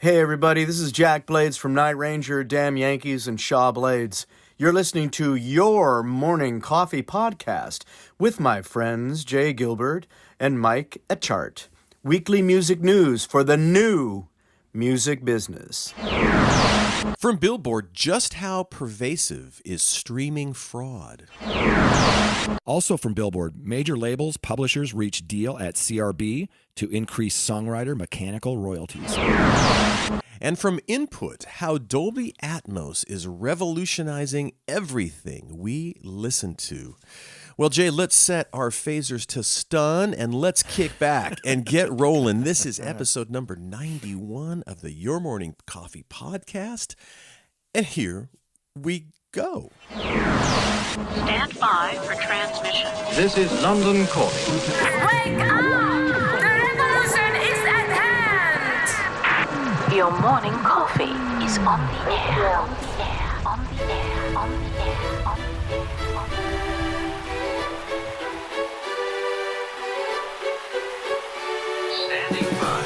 Hey everybody, this is Jack Blades from Night Ranger, Damn Yankees, and Shaw Blades. You're listening to your Morning Coffee Podcast with my friends Jay Gilbert and Mike Etchart. Weekly music news for the new music business. From Billboard, just how pervasive is streaming fraud? Also from Billboard, major labels, publishers reach deal at CRB to increase songwriter mechanical royalties. And from Input, how Dolby Atmos is revolutionizing everything we listen to. Well, Jay, let's set our phasers to stun and let's kick back and get rolling. This is episode number 91 of the Your Morning Coffee Podcast. And here we go. Stand by for transmission. This is London calling. Wake up! The revolution is at hand! Your morning coffee is on the air. On the air. On the air. On the air. On the air. Standing by.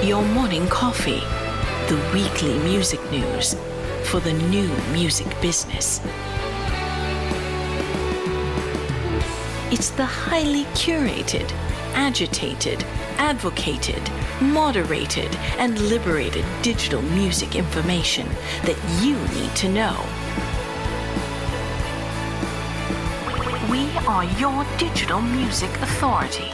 Your morning coffee, the weekly music news for the new music business. It's the highly curated, agitated, advocated, moderated, and liberated digital music information that you need to know. We are your digital music authority.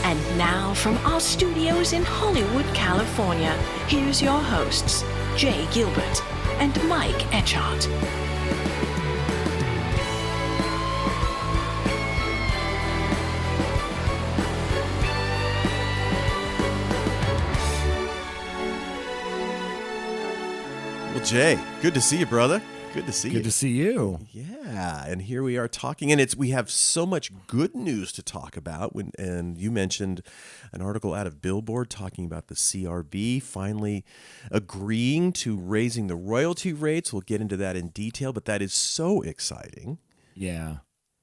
And now from our studios in Hollywood, California, here's your hosts, Jay Gilbert and Mike Etchart. Well, Jay, good to see you, brother. Good to see you. Good to see you. Yeah, and here we are talking, and we have so much good news to talk about. And you mentioned an article out of Billboard talking about the CRB finally agreeing to raising the royalty rates. We'll get into that in detail, but that is so exciting. Yeah,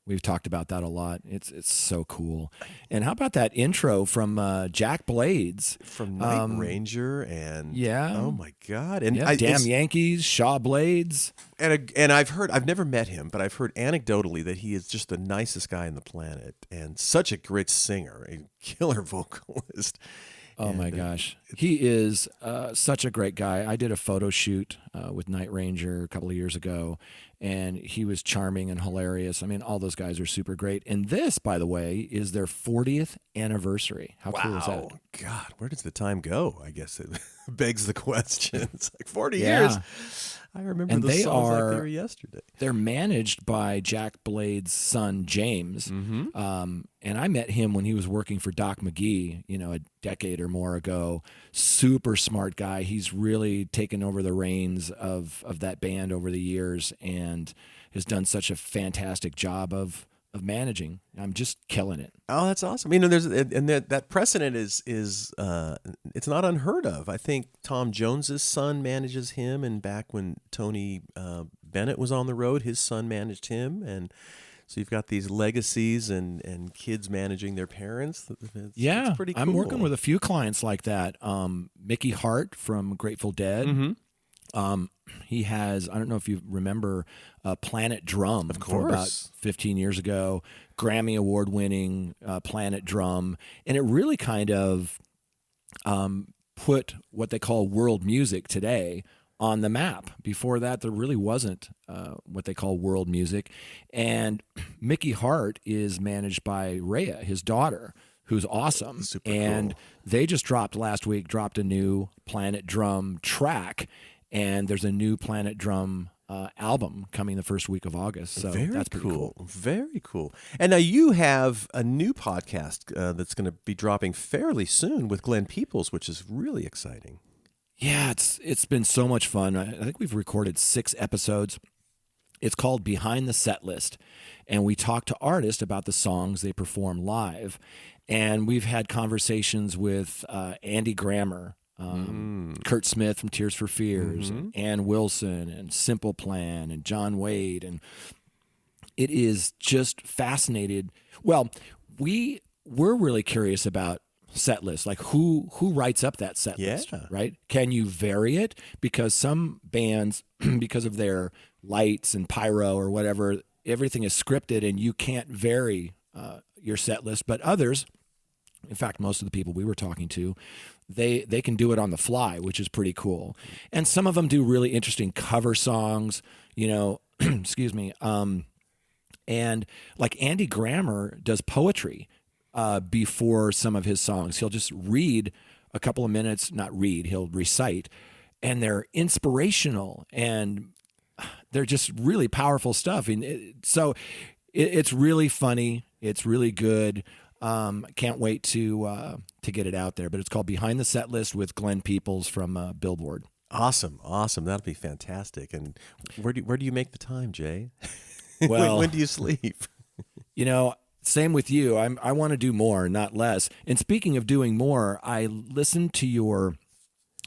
we've talked about that a lot. It's so cool. And how about that intro from Jack Blades? From Night Ranger and yeah. Oh my God. And yeah, Damn Yankees, Shaw Blades. And I've never met him, but I've heard anecdotally that he is just the nicest guy on the planet and such a great singer, a killer vocalist. Oh my gosh. He is such a great guy. I did a photo shoot with Night Ranger a couple of years ago, and he was charming and hilarious. I mean, all those guys are super great. And this, by the way, is their 40th anniversary. How cool is that? God, where does the time go? I guess it begs the question. It's like 40 Yeah. years. I remember And those they songs like are- they were yesterday. They're managed by Jack Blades' son, James. Mm-hmm. And I met him when he was working for Doc McGee, a decade or more ago. Super smart guy. He's really taken over the reins of that band over the years and has done such a fantastic job of managing. I'm just killing it. Oh, that's awesome. There's that precedent is it's not unheard of. I think Tom Jones's son manages him, and back when Tony Bennett was on the road, his son managed him, and so you've got these legacies and kids managing their parents. It's pretty cool. I'm working with a few clients like that. Mickey Hart from Grateful Dead. Mm-hmm. He has, I don't know if you remember, Planet Drum from about 15 years ago, Grammy Award winning Planet Drum. And it really kind of put what they call world music today on the map. Before that, there really wasn't what they call world music. And Mickey Hart is managed by Rhea, his daughter, who's awesome. Super and cool. They just dropped a new Planet Drum track. And there's a new Planet Drum album coming the first week of August. So that's pretty cool. Very cool. And now you have a new podcast that's going to be dropping fairly soon with Glenn Peoples, which is really exciting. Yeah, it's been so much fun. I think we've recorded 6 episodes. It's called Behind the Set List, and we talk to artists about the songs they perform live. And we've had conversations with Andy Grammer, Kurt Smith from Tears for Fears, and Ann Wilson, and Simple Plan, and John Wade, and it is just fascinated. Well, we're really curious about set lists, like who writes up that set list, right? Can you vary it? Because some bands, because of their lights and pyro or whatever, everything is scripted and you can't vary your set list. But others, in fact, most of the people we were talking to, they can do it on the fly, which is pretty cool. And some of them do really interesting cover songs, excuse me. And like Andy Grammer does poetry before some of his songs. He'll just read a couple of minutes, he'll recite, and they're inspirational and they're just really powerful stuff. And so it's really funny. It's really good. Can't wait to get it out there. But it's called Behind the Set List with Glenn Peoples from Billboard. Awesome. That'll be fantastic. And where do you make the time, Jay? Well, when do you sleep? Same with you. I want to do more, not less. And speaking of doing more, I listened to your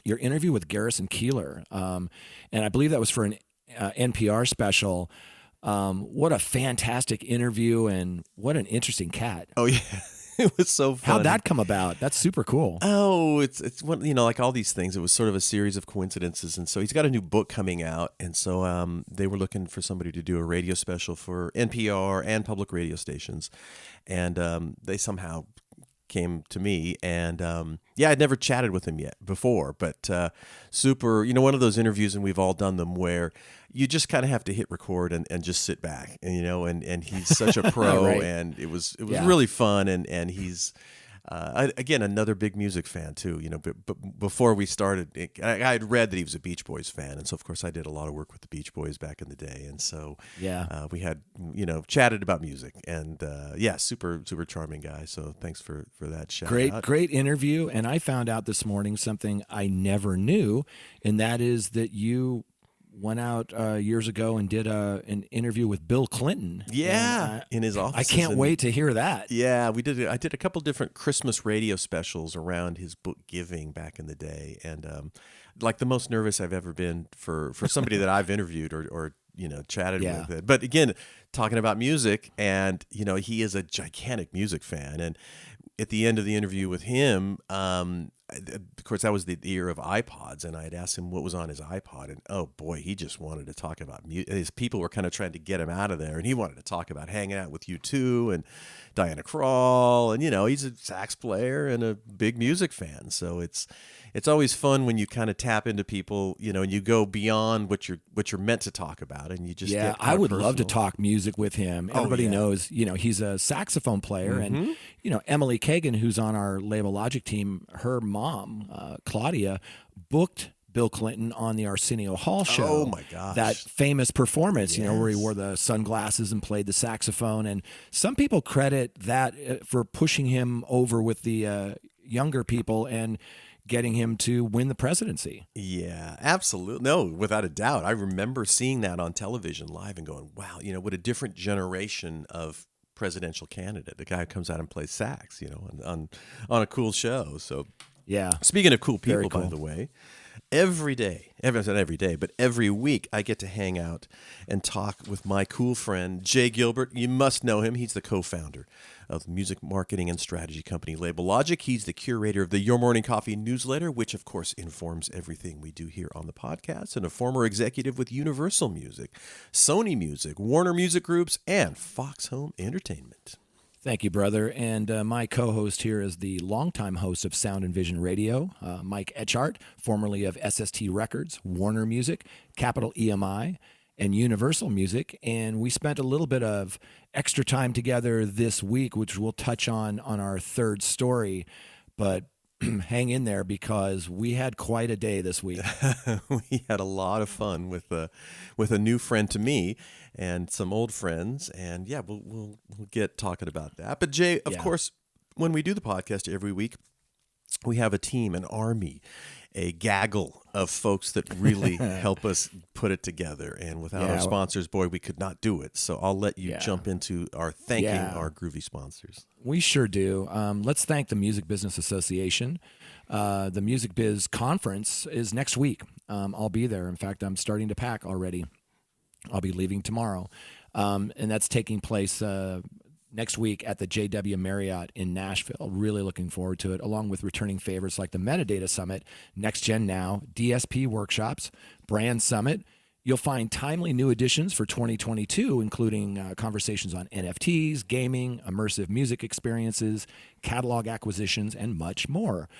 interview with Garrison Keillor, and I believe that was for an NPR special. What a fantastic interview, and what an interesting cat. Oh yeah. It was so fun. How'd that come about? That's super cool. Oh, it's one, like all these things, it was sort of a series of coincidences. And so he's got a new book coming out. And so they were looking for somebody to do a radio special for NPR and public radio stations. And they somehow came to me. And I'd never chatted with him yet before, but super, one of those interviews, and we've all done them, where you just kind of have to hit record and just sit back, and he's such a pro. Right. And it was really fun. And he's, again, another big music fan too, but before we started, I had read that he was a Beach Boys fan. And so of course I did a lot of work with the Beach Boys back in the day. And so we had, chatted about music, and super, super charming guy. So thanks for that shout out. Great interview. And I found out this morning something I never knew, and that is that you went out years ago and did an interview with Bill Clinton. Yeah, in his office. I can't wait to hear that. Yeah, we did. I did a couple different Christmas radio specials around his book Giving back in the day, and like the most nervous I've ever been for somebody that I've interviewed or chatted with it. But again, talking about music, and he is a gigantic music fan, and at the end of the interview with him, of course, that was the year of iPods, and I had asked him what was on his iPod, and oh boy, he just wanted to talk about music. His people were kind of trying to get him out of there, and he wanted to talk about hanging out with U2 and Diana Krall, and he's a sax player and a big music fan. So it's always fun when you kind of tap into people, and you go beyond what you're meant to talk about, and you just get I would love to personal. talk music with him. Everybody knows, he's a saxophone player, and Emily Kagan, who's on our Label Logic team, her mom, Claudia, booked Bill Clinton on the Arsenio Hall show. Oh my gosh. That famous performance, where he wore the sunglasses and played the saxophone. And some people credit that for pushing him over with the younger people and getting him to win the presidency. Yeah, absolutely. No, without a doubt. I remember seeing that on television live and going, wow, what a different generation of presidential candidate. The guy who comes out and plays sax, on a cool show. So yeah. Speaking of cool people, Very cool. by the way, every day, not every day, but every week, I get to hang out and talk with my cool friend, Jay Gilbert. You must know him. He's the co-founder of the music marketing and strategy company Label Logic. He's the curator of the Your Morning Coffee newsletter, which, of course, informs everything we do here on the podcast, and a former executive with Universal Music, Sony Music, Warner Music Groups, and Fox Home Entertainment. Thank you, brother. And my co-host here is the longtime host of Sound and Vision Radio, Mike Etchart, formerly of SST Records, Warner Music, Capital EMI, and Universal Music. And we spent a little bit of extra time together this week, which we'll touch on our third story. But hang in there, because we had quite a day this week. We had a lot of fun with a new friend to me and some old friends, and we'll get talking about that. But Jay, of course, when we do the podcast every week, we have a team, an army, a gaggle of folks that really help us put it together. And without our sponsors, boy, we could not do it. So I'll let you jump into our thanking our groovy sponsors. We sure do. Let's thank the Music Business Association. The Music Biz Conference is next week. I'll be there. In fact, I'm starting to pack already. I'll be leaving tomorrow. And that's taking place next week at the JW Marriott in Nashville. Really looking forward to it, along with returning favorites like the Metadata Summit, Next Gen Now, DSP Workshops, Brand Summit. You'll find timely new additions for 2022, including conversations on NFTs, gaming, immersive music experiences, catalog acquisitions, and much more.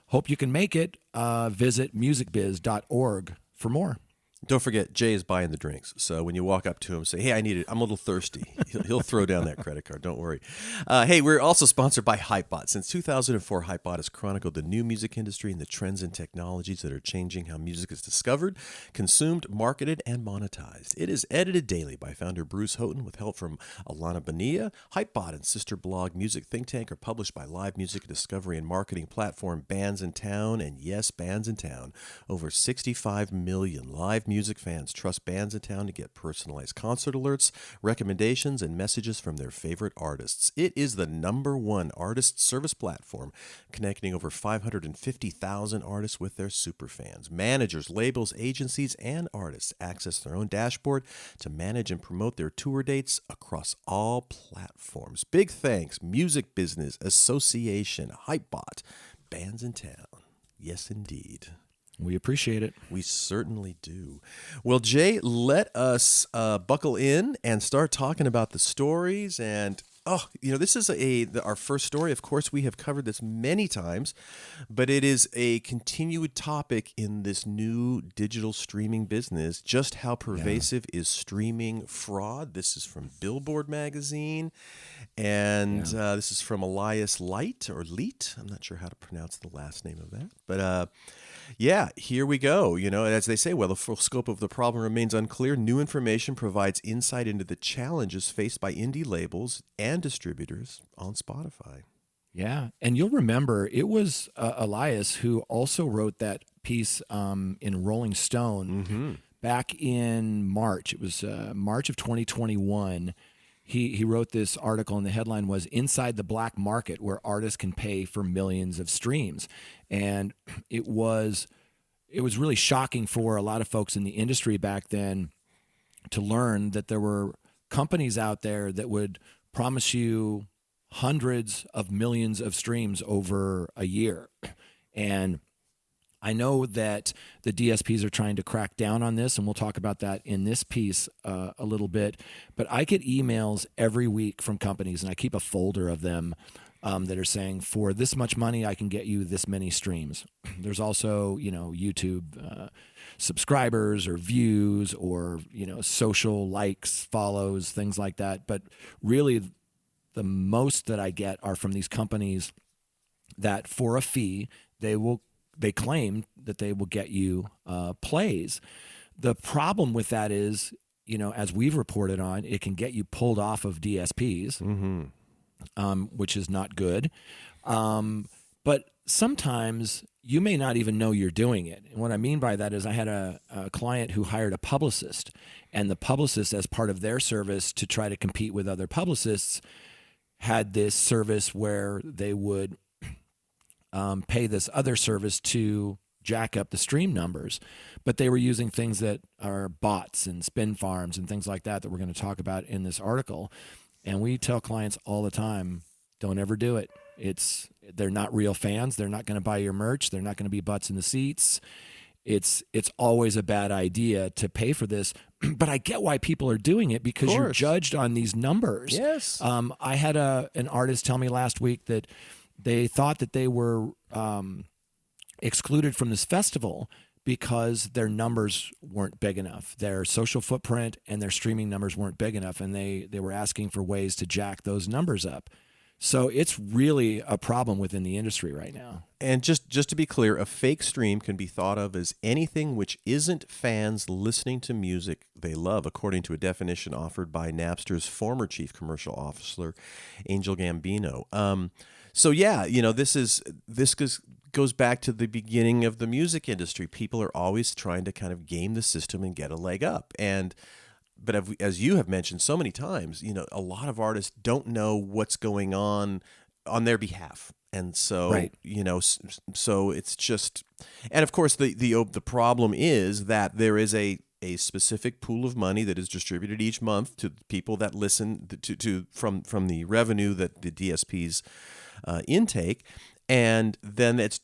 Hope you can make it. Visit musicbiz.org for more. Don't forget, Jay is buying the drinks. So when you walk up to him, say, hey, I need it. I'm a little thirsty. He'll throw down that credit card. Don't worry. Hey, we're also sponsored by Hypebot. Since 2004, Hypebot has chronicled the new music industry and the trends and technologies that are changing how music is discovered, consumed, marketed, and monetized. It is edited daily by founder Bruce Houghton with help from Alana Bonilla. Hypebot and sister blog Music Think Tank are published by live music discovery and marketing platform Bands in Town. And yes, Bands in Town. Over 65 million live music fans trust Bands in Town to get personalized concert alerts, recommendations, and messages from their favorite artists. It is the #1 artist service platform, connecting over 550,000 artists with their superfans. Managers, labels, agencies, and artists access their own dashboard to manage and promote their tour dates across all platforms. Big thanks, Music Business Association, Hypebot, Bands in Town. Yes, indeed. We appreciate it. We certainly do. Well, Jay, let us buckle in and start talking about the stories. And, this is our first story. Of course, we have covered this many times, but it is a continued topic in this new digital streaming business, just how pervasive is streaming fraud. This is from Billboard magazine. And this is from Elias Light, or Leet. I'm not sure how to pronounce the last name of that. But here we go. As they say, the full scope of the problem remains unclear. New information provides insight into the challenges faced by indie labels and distributors on Spotify. Yeah, and you'll remember it was Elias who also wrote that piece in Rolling Stone back in March. It was March of 2021. He wrote this article, and the headline was "Inside the Black Market, Where Artists Can Pay for Millions of Streams." And it was really shocking for a lot of folks in the industry back then to learn that there were companies out there that would promise you hundreds of millions of streams over a year. And I know that the DSPs are trying to crack down on this, and we'll talk about that in this piece a little bit. But I get emails every week from companies, and I keep a folder of them that are saying, for this much money, I can get you this many streams. There's also, YouTube subscribers or views or, social likes, follows, things like that. But really, the most that I get are from these companies that for a fee, they claim that they will get you plays. The problem with that is, as we've reported on, it can get you pulled off of DSPs, which is not good. But sometimes you may not even know you're doing it. And what I mean by that is I had a client who hired a publicist, and the publicist, as part of their service to try to compete with other publicists, had this service where they would pay this other service to jack up the stream numbers. But they were using things that are bots and spin farms and things like that we're going to talk about in this article. And we tell clients all the time, don't ever do it. They're not real fans. They're not going to buy your merch. They're not going to be butts in the seats. It's always a bad idea to pay for this. But I get why people are doing it, because you're judged on these numbers. Yes. I had an artist tell me last week that they thought that they were excluded from this festival because their numbers weren't big enough. Their social footprint and their streaming numbers weren't big enough, and they were asking for ways to jack those numbers up. So it's really a problem within the industry right now. And just to be clear, a fake stream can be thought of as anything which isn't fans listening to music they love, according to a definition offered by Napster's former chief commercial officer, Angel Gambino. This goes back to the beginning of the music industry. People are always trying to kind of game the system and get a leg up. But as you have mentioned so many times, a lot of artists don't know what's going on their behalf. And so, Right. So it's just, and of course the problem is that there is a specific pool of money that is distributed each month to people that listen from the revenue that the DSPs intake, and then it's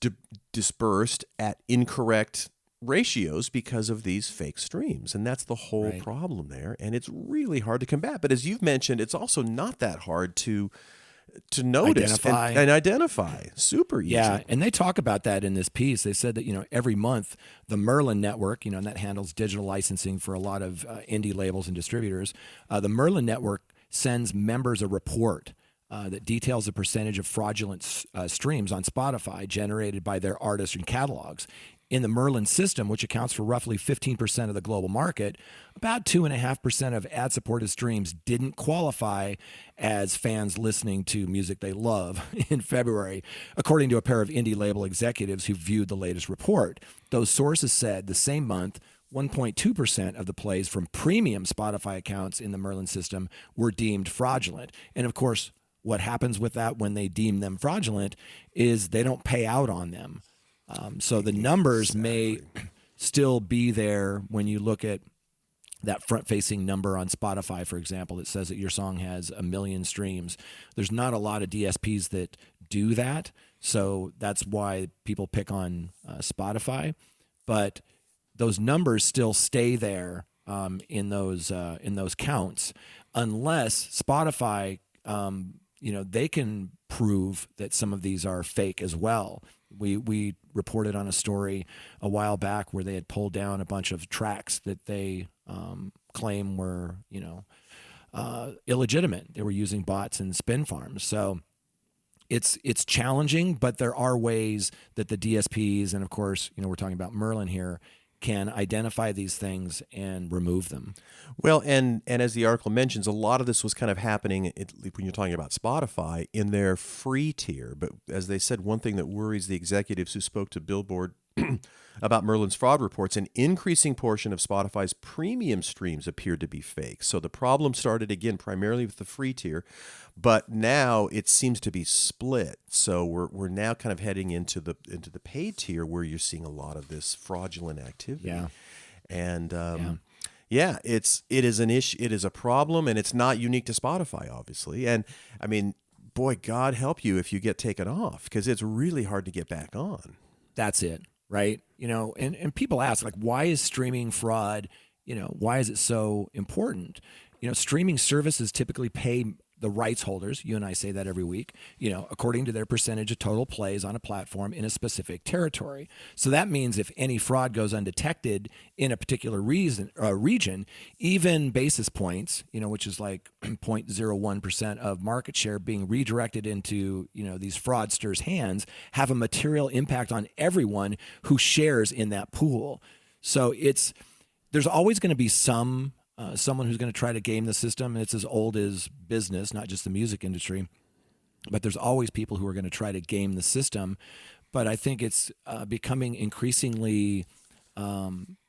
dispersed at incorrect ratios because of these fake streams, and that's the whole Right. problem there, and it's really hard to combat. But as you've mentioned, it's also not that hard to notice and identify. Super easy. Yeah, and they talk about that in this piece. They said that, every month the Merlin Network, and that handles digital licensing for a lot of indie labels and distributors, the Merlin Network sends members a report that details the percentage of fraudulent streams on Spotify generated by their artists and catalogs. In the Merlin system, which accounts for roughly 15% of the global market, about 2.5% of ad-supported streams didn't qualify as fans listening to music they love in February, according to a pair of indie label executives who viewed the latest report. Those sources said the same month, 1.2% of the plays from premium Spotify accounts in the Merlin system were deemed fraudulent. And of course, what happens with that when they deem them fraudulent is they don't pay out on them. So the numbers may still be there when you look at that front-facing number on Spotify, for example, that says that your song has 1 million streams. There's not a lot of DSPs that do that, so that's why people pick on Spotify. But those numbers still stay there in those counts, unless Spotify, they can prove that some of these are fake as well. We reported on a story a while back where they had pulled down a bunch of tracks that they claim were, illegitimate. They were using bots and spin farms. So it's challenging, but there are ways that the DSPs, and of course, we're talking about Merlin here, can identify these things and remove them. Well, and as the article mentions, a lot of this was kind of happening when you're talking about Spotify in their free tier. But as they said, one thing that worries the executives who spoke to Billboard about Merlin's fraud reports, an increasing portion of Spotify's premium streams appeared to be fake. So the problem started again primarily with the free tier, but now it seems to be split. So we're now kind of heading into the paid tier where you're seeing a lot of this fraudulent activity. Yeah. And it is an issue. It is a problem, and it's not unique to Spotify, obviously. And I mean, boy, God help you if you get taken off, because it's really hard to get back on. That's it. Right. And people ask, like, why is streaming fraud, why is it so important? Streaming services typically pay the rights holders, you and I say that every week, according to their percentage of total plays on a platform in a specific territory. So that means if any fraud goes undetected in a particular region, even basis points, which is like 0.01% of market share being redirected into, these fraudsters' hands, have a material impact on everyone who shares in that pool. So there's always going to be someone who's going to try to game the system. And it's as old as business, not just the music industry. But there's always people who are going to try to game the system. But I think it's becoming increasingly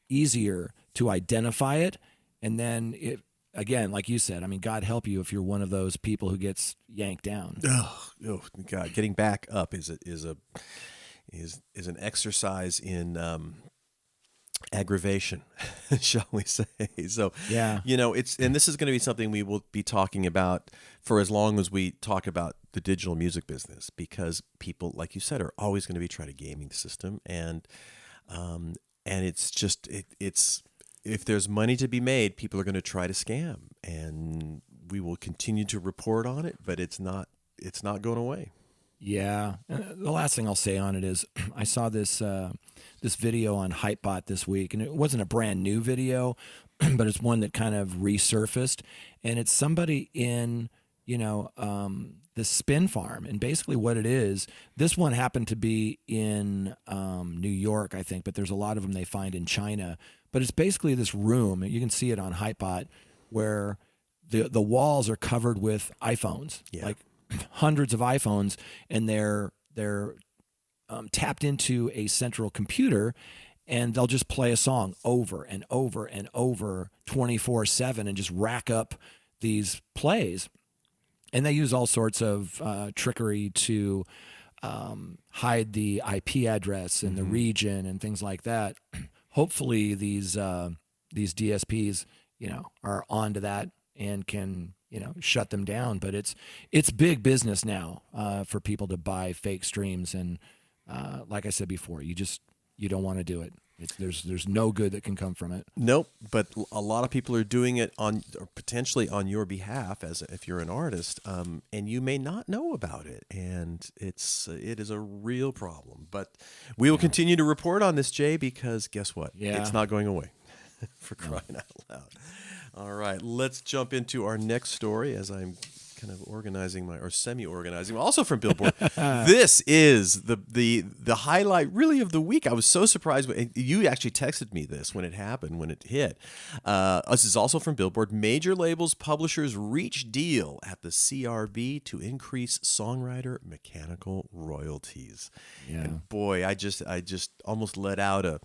easier to identify it. And then, again, like you said, I mean, God help you if you're one of those people who gets yanked down. Oh God, getting back up is an exercise in aggravation, shall we say. So, yeah, and this is going to be something we will be talking about for as long as we talk about the digital music business, because people, like you said, are always going to be trying to gaming the system, and it's just it's if there's money to be made, people are going to try to scam, and we will continue to report on it, but it's not going away. Yeah. The last thing I'll say on it is I saw this video on Hypebot this week, and it wasn't a brand new video, but it's one that kind of resurfaced, and it's somebody in, the spin farm. And basically what it is, this one happened to be in New York, I think, but there's a lot of them they find in China. But it's basically this room, you can see it on Hypebot, where the walls are covered with iPhones, like hundreds of iPhones, and they're tapped into a central computer, and they'll just play a song over and over and over 24/7 and just rack up these plays. And they use all sorts of trickery to hide the IP address and the region and things like that. Hopefully these DSPs, are onto that and can, shut them down. But it's big business now for people to buy fake streams. And like I said before, you don't want to do it. There's no good that can come from it. Nope, but a lot of people are doing it on, or potentially on your behalf, as if you're an artist, and you may not know about it, and it is a real problem. But we will continue to report on this, Jay, because guess what? Yeah. It's not going away. For crying out loud! All right, let's jump into our next story as I'm kind of organizing semi-organizing, also from Billboard. This is the highlight really of the week. I was so surprised when you actually texted me this when it happened, when it hit. This is also from Billboard. Major labels, publishers reach deal at the CRB to increase songwriter mechanical royalties. Yeah. And boy, I just almost let out a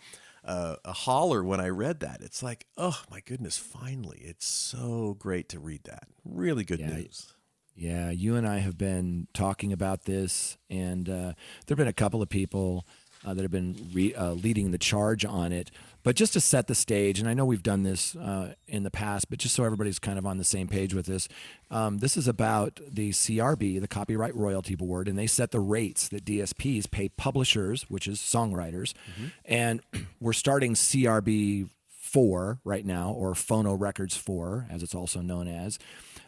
holler when I read that. It's like, oh my goodness, finally. It's so great to read that. Really good news. Yeah, you and I have been talking about this, and there have been a couple of people that have been leading the charge on it. But just to set the stage, and I know we've done this in the past, but just so everybody's kind of on the same page with this, this is about the CRB, the Copyright Royalty Board, and they set the rates that DSPs pay publishers, which is songwriters. And we're starting CRB 4 right now, or Phono Records 4, as it's also known as.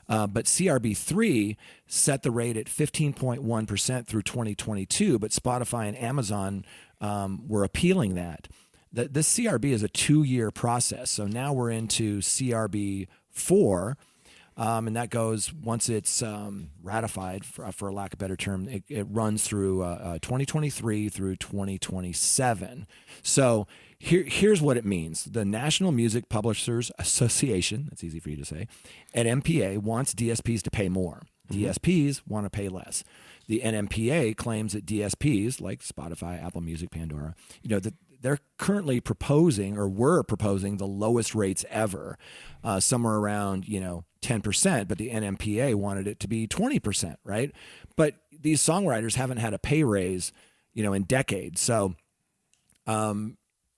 But CRB 3 set the rate at 15.1% through 2022, but Spotify and Amazon were appealing that. This CRB is a 2-year process, so now we're into CRB 4, and that goes, once it's ratified, for a lack of a better term, it runs through 2023 through 2027. So here's what it means. The National Music Publishers Association, that's easy for you to say, at NMPA wants DSPs to pay more. DSPs want to pay less. The NMPA claims that DSPs, like Spotify, Apple Music, Pandora, that they're currently proposing, or were proposing, the lowest rates ever, somewhere around 10%, but the NMPA wanted it to be 20%, right? But these songwriters haven't had a pay raise, in decades. So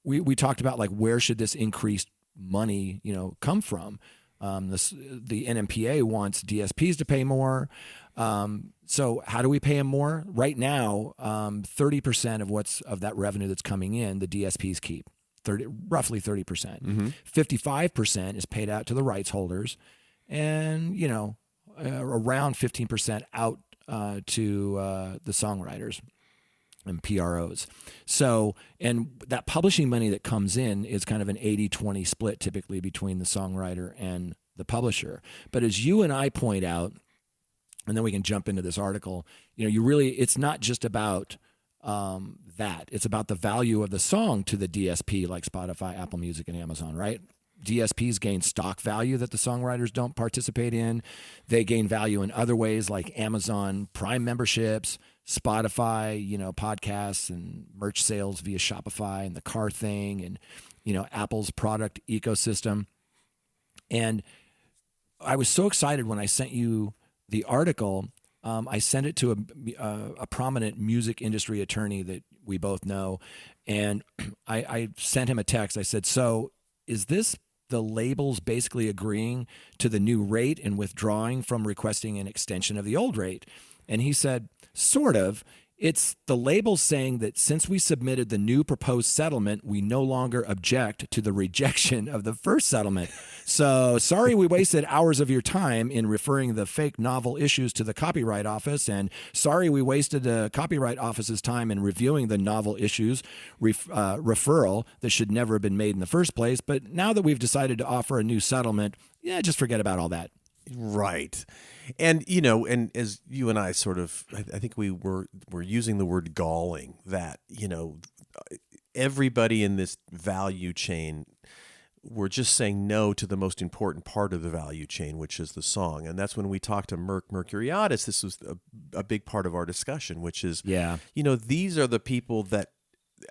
we talked about, like, where should this increased money, come from? The NMPA wants DSPs to pay more. So how do we pay them more? Right now, 30% of that revenue that's coming in, the DSPs keep. Roughly 30%. 55% is paid out to the rights holders, and around 15% out to the songwriters and PROs. So, and that publishing money that comes in is kind of an 80-20 split typically between the songwriter and the publisher. But as you and I point out, and then we can jump into this article, it's not just about that. It's about the value of the song to the DSP, like Spotify, Apple Music, and Amazon, right? DSPs gain stock value that the songwriters don't participate in. They gain value in other ways, like Amazon Prime memberships, Spotify, podcasts and merch sales via Shopify and the car thing, and, Apple's product ecosystem. And I was so excited when I sent you the article. I sent it to a prominent music industry attorney that we both know. And I sent him a text. I said, so is this the labels basically agreeing to the new rate and withdrawing from requesting an extension of the old rate? And he said, sort of. It's the labels saying that since we submitted the new proposed settlement, we no longer object to the rejection of the first settlement. So sorry we wasted hours of your time in referring the fake novel issues to the Copyright Office, and sorry we wasted the Copyright Office's time in reviewing the novel issues referral that should never have been made in the first place. But now that we've decided to offer a new settlement, just forget about all that. Right. And, and as you and I sort of, I think we were using the word galling, that, everybody in this value chain we're just saying no to the most important part of the value chain, which is the song. And that's when we talked to Mercuriadis. This was a big part of our discussion, which is, these are the people that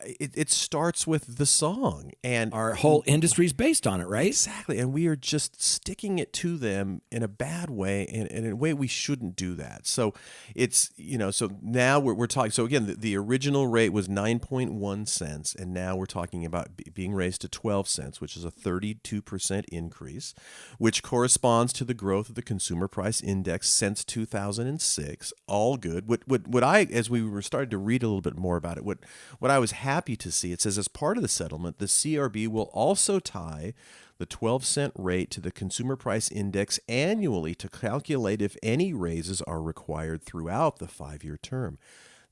it starts with the song, and our whole industry is based on it, right? Exactly. And we are just sticking it to them in a bad way, and in a way we shouldn't do that. So it's, so now we're talking. So again, the original rate was 9.1 cents, and now we're talking about being raised to 12 cents, which is a 32% increase, which corresponds to the growth of the consumer price index since 2006. All good. What I, as we were starting to read a little bit more about it, what I was happy to see, it says, as part of the settlement, the CRB will also tie the 12-cent rate to the consumer price index annually to calculate if any raises are required throughout the 5-year term.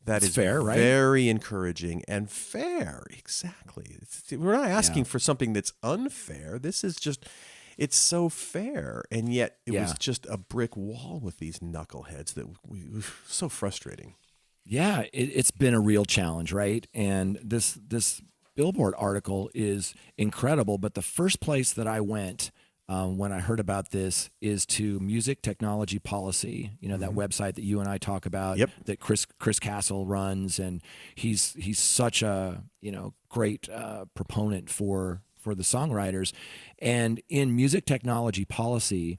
That is fair, right? Very encouraging and fair. Exactly. We're not asking for something that's unfair. This is just, it's so fair. And yet it was just a brick wall with these knuckleheads that so frustrating. Yeah, it's been a real challenge, right? And this Billboard article is incredible. But the first place that I went when I heard about this is to Music Technology Policy. That website that you and I talk about, that Chris Castle runs, and he's such a great proponent for the songwriters. And in Music Technology Policy,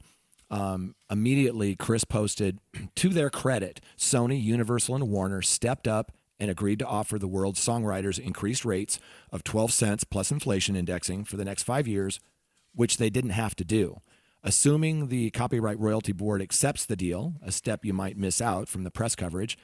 immediately Chris posted, to their credit, Sony, Universal, and Warner stepped up and agreed to offer the world's songwriters increased rates of 12 cents plus inflation indexing for the next 5 years, which they didn't have to do. Assuming the Copyright Royalty Board accepts the deal, a step you might miss out from the press coverage,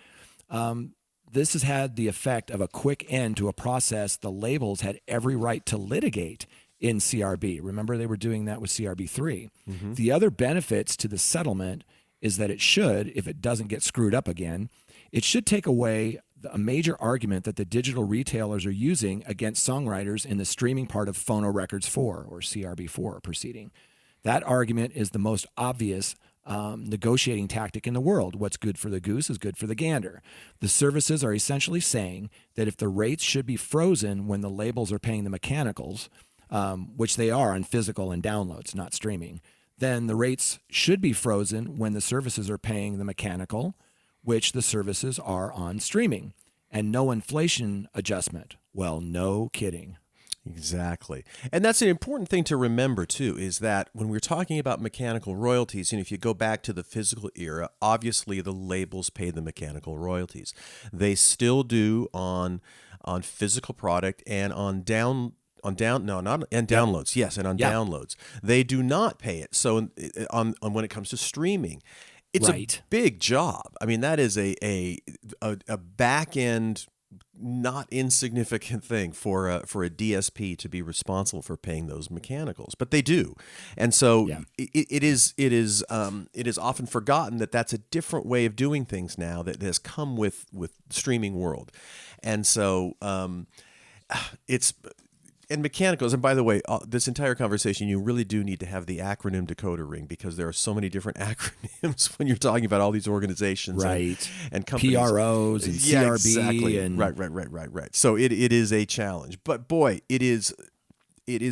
this has had the effect of a quick end to a process the labels had every right to litigate in CRB. Remember, they were doing that with CRB3. Mm-hmm. The other benefits to the settlement is that it should, if it doesn't get screwed up again, it should take away a major argument that the digital retailers are using against songwriters in the streaming part of Phono Records 4 or CRB4 proceeding. That argument is the most obvious negotiating tactic in the world. What's good for the goose is good for the gander. The services are essentially saying that if the rates should be frozen when the labels are paying the mechanicals, which they are on physical and downloads, not streaming, then the rates should be frozen when the services are paying the mechanical, which the services are on streaming, and no inflation adjustment. Well, no kidding. Exactly. And that's an important thing to remember, too, is that when we're talking about mechanical royalties, and if you go back to the physical era, obviously the labels pay the mechanical royalties. They still do on physical product and on downloads. Yes, and on downloads. They do not pay it. So on when it comes to streaming, it's a big job. I mean, that is a back end, not insignificant thing for a DSP to be responsible for paying those mechanicals, but they do, and so it is often forgotten that that's a different way of doing things now that has come with the streaming world, and so it's. And mechanicals, and by the way, this entire conversation, you really do need to have the acronym decoder ring, because there are so many different acronyms when you're talking about all these organizations and companies. PROs and CRB. Exactly. And Right. So it is a challenge. But boy, it is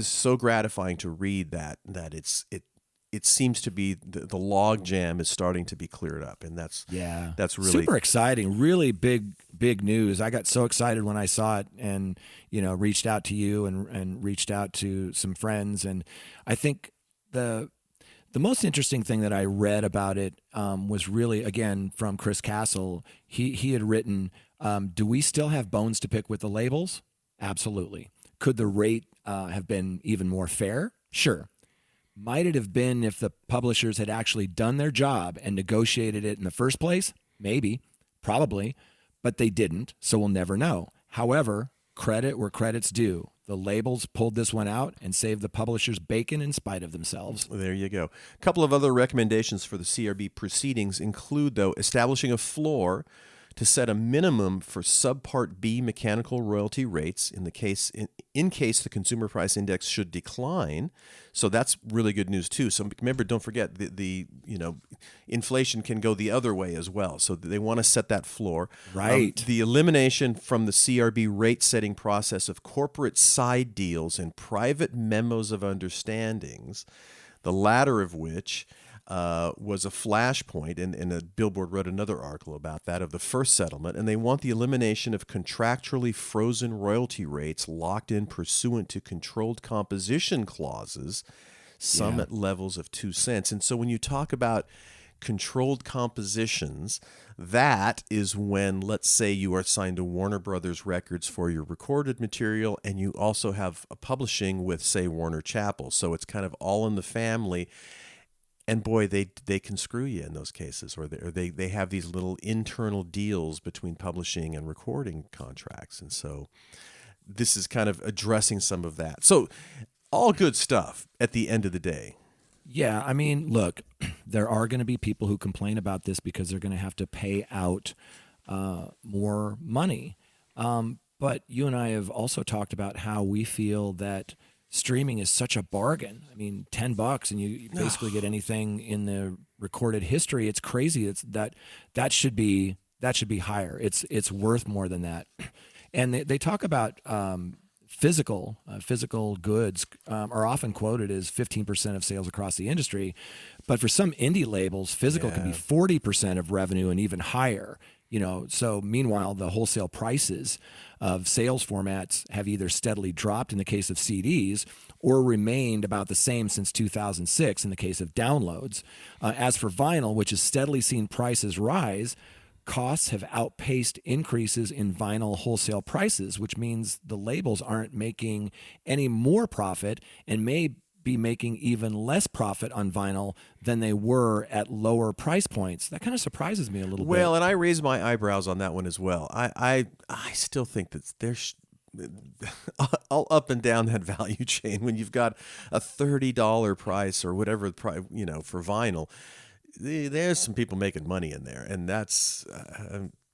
so gratifying to read that it seems to be the log jam is starting to be cleared up, and that's really super exciting. Really big news. I got so excited when I saw it, and reached out to you and reached out to some friends, and I think the most interesting thing that I read about it was really, again, from Chris Castle. He had written, "Do we still have bones to pick with the labels? Absolutely. Could the rate have been even more fair? Sure. Might it have been if the publishers had actually done their job and negotiated it in the first place? Maybe, probably, but they didn't, so we'll never know. However, credit where credit's due. The labels pulled this one out and saved the publishers bacon in spite of themselves." There you go. A couple of other recommendations for the CRB proceedings include, though, establishing a floor to set a minimum for Subpart B mechanical royalty rates in case the consumer price index should decline. So that's really good news too. So remember, don't forget the inflation can go the other way as well. So they want to set that floor. Right. The elimination from the CRB rate setting process of corporate side deals and private memos of understandings, the latter of which was a flashpoint, and Billboard wrote another article about that, of the first settlement, and they want the elimination of contractually frozen royalty rates locked in pursuant to controlled composition clauses, some at levels of 2 cents. And so when you talk about controlled compositions, that is when, let's say, you are signed to Warner Brothers Records for your recorded material, and you also have a publishing with, say, Warner Chappell. So it's kind of all in the family. And boy, they can screw you in those cases, or they have these little internal deals between publishing and recording contracts. And so this is kind of addressing some of that. So all good stuff at the end of the day. Yeah, I mean, look, there are going to be people who complain about this because they're going to have to pay out more money. But you and I have also talked about how we feel that streaming is such a bargain. I mean, $10 and you basically get anything in the recorded history. It's crazy. That should be higher. It's worth more than that. And they talk about physical goods are often quoted as 15% of sales across the industry, but for some indie labels, physical can be 40% of revenue and even higher. So meanwhile, the wholesale prices of sales formats have either steadily dropped in the case of CDs or remained about the same since 2006 in the case of downloads. As for vinyl, which has steadily seen prices rise, costs have outpaced increases in vinyl wholesale prices, which means the labels aren't making any more profit and may be making even less profit on vinyl than they were at lower price points. That kind of surprises me a little bit. Well, and I raise my eyebrows on that one as well. I still think that there's all up and down that value chain when you've got a $30 price or whatever the price, for vinyl. There's some people making money in there, and that's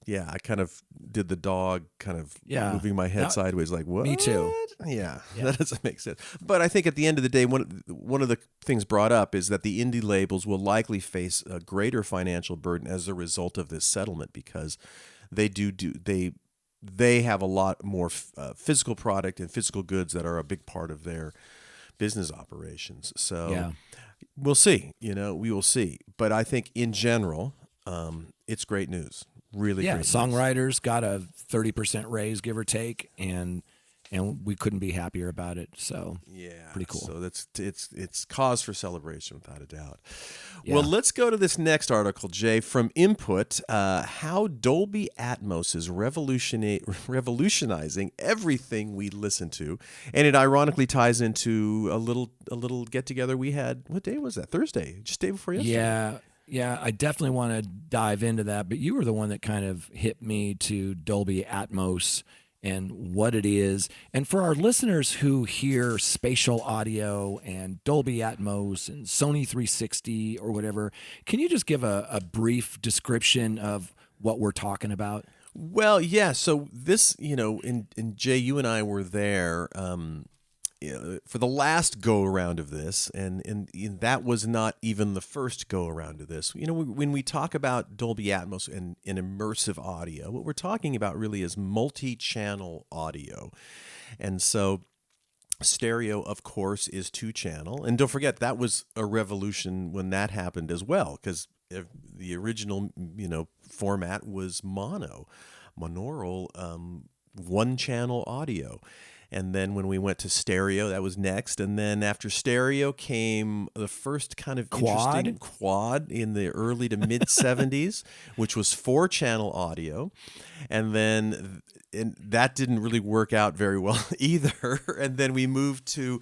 I kind of did the dog kind of moving my head sideways like, what? Me too. Yeah, that doesn't make sense. But I think at the end of the day, one of the things brought up is that the indie labels will likely face a greater financial burden as a result of this settlement, because they have a lot more physical product and physical goods that are a big part of their business operations. So we'll see. We will see. But I think in general, it's great news. Really great news. Songwriters got a 30% raise, give or take, and we couldn't be happier about it. So pretty cool. So it's cause for celebration without a doubt. Yeah. Well, let's go to this next article, Jay, from Input. How Dolby Atmos is revolutionizing everything we listen to, and it ironically ties into a little get together we had. What day was that? Thursday, just day before yesterday. Yeah, I definitely want to dive into that, but you were the one that kind of hit me to Dolby Atmos and what it is. And for our listeners who hear spatial audio and Dolby Atmos and Sony 360 or whatever, can you just give a brief description of what we're talking about? Well, yeah. So this, and Jay, you and I were there for the last go around of this, and that was not even the first go around of this. When we talk about Dolby Atmos and immersive audio, what we're talking about really is multi-channel audio. And so stereo, of course, is 2-channel. And don't forget, that was a revolution when that happened as well, because the original, format was monaural, 1-channel audio. And then when we went to stereo, that was next. And then after stereo came the first kind of interesting quad in the early to mid 70s, which was 4-channel audio. And then that didn't really work out very well either. And then we moved to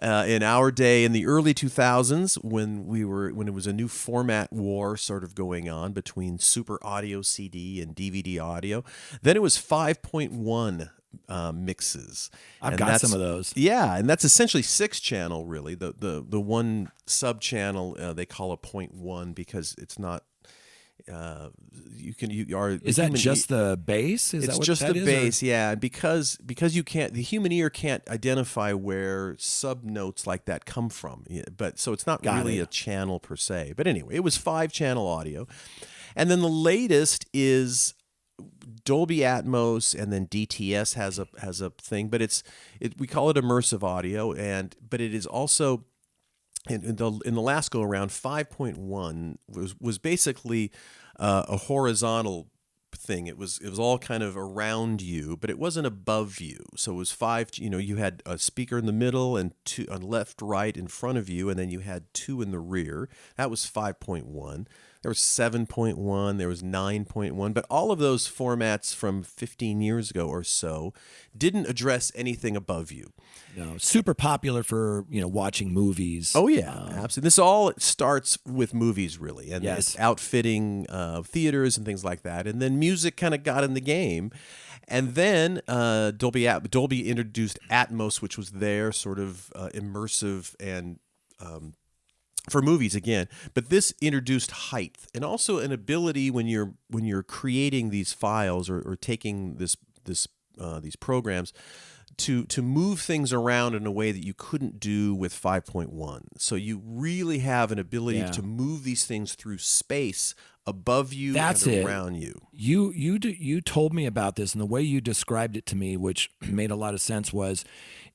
in our day in the early 2000s when it was a new format war sort of going on between super audio CD and DVD audio. Then it was 5.1 mixes. I've got some of those. Yeah, and that's essentially 6-channel really. The one sub channel they call a 0.1 because it's not Is that just the bass? It's just the bass, yeah. And because the human ear can't identify where subnotes like that come from. But so it's not really a channel per se. But anyway, it was 5-channel audio. And then the latest is Dolby Atmos, and then DTS has a thing, but we call it immersive audio, but it is also in the last go around 5.1 was basically a horizontal thing. It was all kind of around you, but it wasn't above you. So it was 5. You had a speaker in the middle and 2 on left, right, in front of you, and then you had 2 in the rear. That was 5.1. There was 7.1, there was 9.1, but all of those formats from 15 years ago or so didn't address anything above you. No, super popular for watching movies. Oh yeah, absolutely. This all starts with movies, really, and yes. It's outfitting theaters and things like that, and then music kind of got in the game. And then Dolby introduced Atmos, which was their sort of immersive and for movies again, but this introduced height and also an ability when you're creating these files or taking these programs to move things around in a way that you couldn't do with 5.1. So you really have an ability to move these things through space above you and around you. You told me about this, and the way you described it to me, which made a lot of sense, was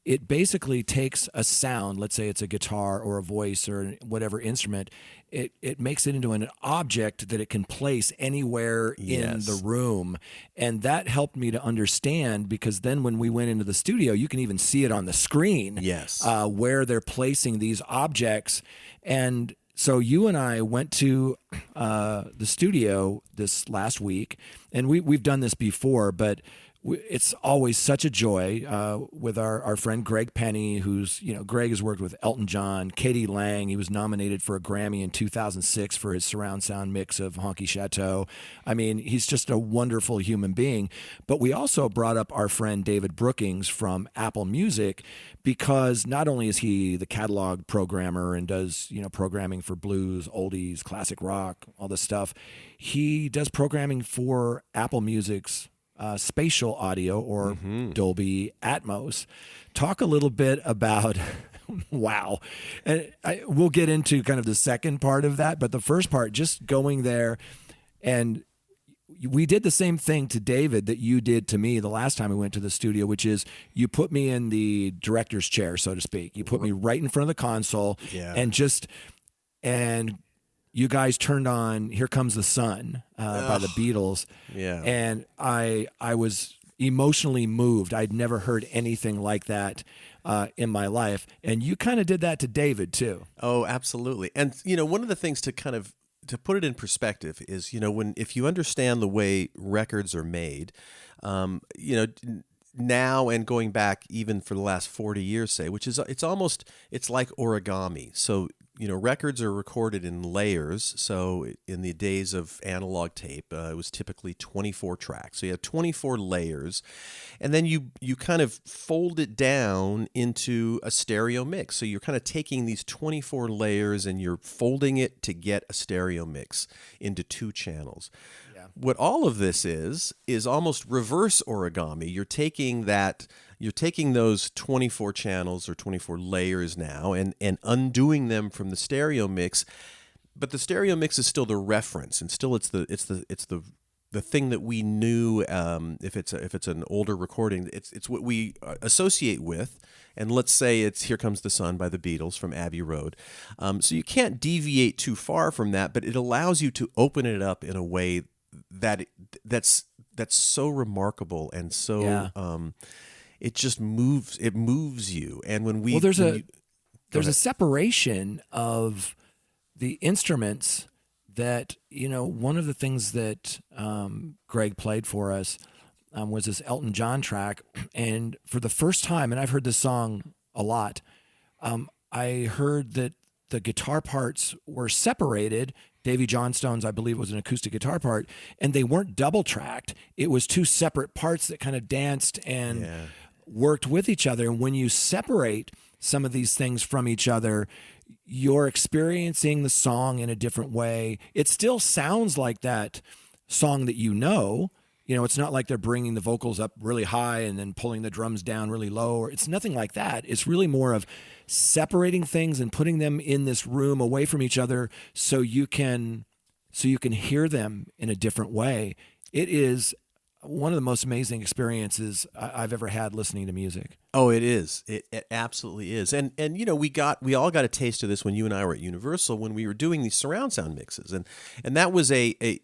it basically takes a sound, let's say it's a guitar or a voice or whatever instrument, it makes it into an object that it can place anywhere in the room. And that helped me to understand, because then when we went into the studio, you can even see it on the screen where they're placing these objects. And so you and I went to the studio this last week, and we've done this before, but it's always such a joy with our friend Greg Penny, who's, Greg has worked with Elton John, Katie Lang. He was nominated for a Grammy in 2006 for his surround sound mix of Honky Chateau. I mean, he's just a wonderful human being. But we also brought up our friend David Brookings from Apple Music, because not only is he the catalog programmer and does, programming for blues, oldies, classic rock, all this stuff, he does programming for Apple Music's spatial audio, or Dolby Atmos. Talk a little bit about wow. And we'll get into kind of the second part of that, but the first part, just going there, and we did the same thing to David that you did to me the last time we went to the studio, which is you put me in the director's chair, so to speak. You put me right in front of the console, and you guys turned on "Here Comes the Sun" by the Beatles, and I was emotionally moved. I'd never heard anything like that in my life, and you kind of did that to David too. Oh, absolutely. And one of the things to put it in perspective is if you understand the way records are made, now and going back even for the last 40 years, say, which is it's like origami. So records are recorded in layers. So in the days of analog tape, it was typically 24 tracks. So you have 24 layers, and then you kind of fold it down into a stereo mix. So you're kind of taking these 24 layers and you're folding it to get a stereo mix into 2 channels. What all of this is almost reverse origami. You're taking those 24 channels or 24 layers now and undoing them from the stereo mix, but the stereo mix is still the reference, and still it's the thing that we knew. If it's an older recording, it's what we associate with. And let's say it's "Here Comes the Sun" by the Beatles from Abbey Road. So you can't deviate too far from that, but it allows you to open it up in a way that's so remarkable and so it just moves you. And when there's a separation of the instruments that one of the things that Greg played for us was this Elton John track, and for the first time, and I've heard this song a lot, I heard that the guitar parts were separated. Davy Johnstone's, I believe, was an acoustic guitar part, and they weren't double tracked. It was 2 separate parts that kind of danced and worked with each other. And when you separate some of these things from each other, you're experiencing the song in a different way. It still sounds like that song that you know. You know, it's not like they're bringing the vocals up really high and then pulling the drums down really low. It's nothing like that. It's really more of separating things and putting them in this room away from each other so you can hear them in a different way. It is one of the most amazing experiences I've ever had listening to music. Oh, it is. It absolutely is. And you know, we all got a taste of this when you and I were at Universal when we were doing these surround sound mixes, and that was a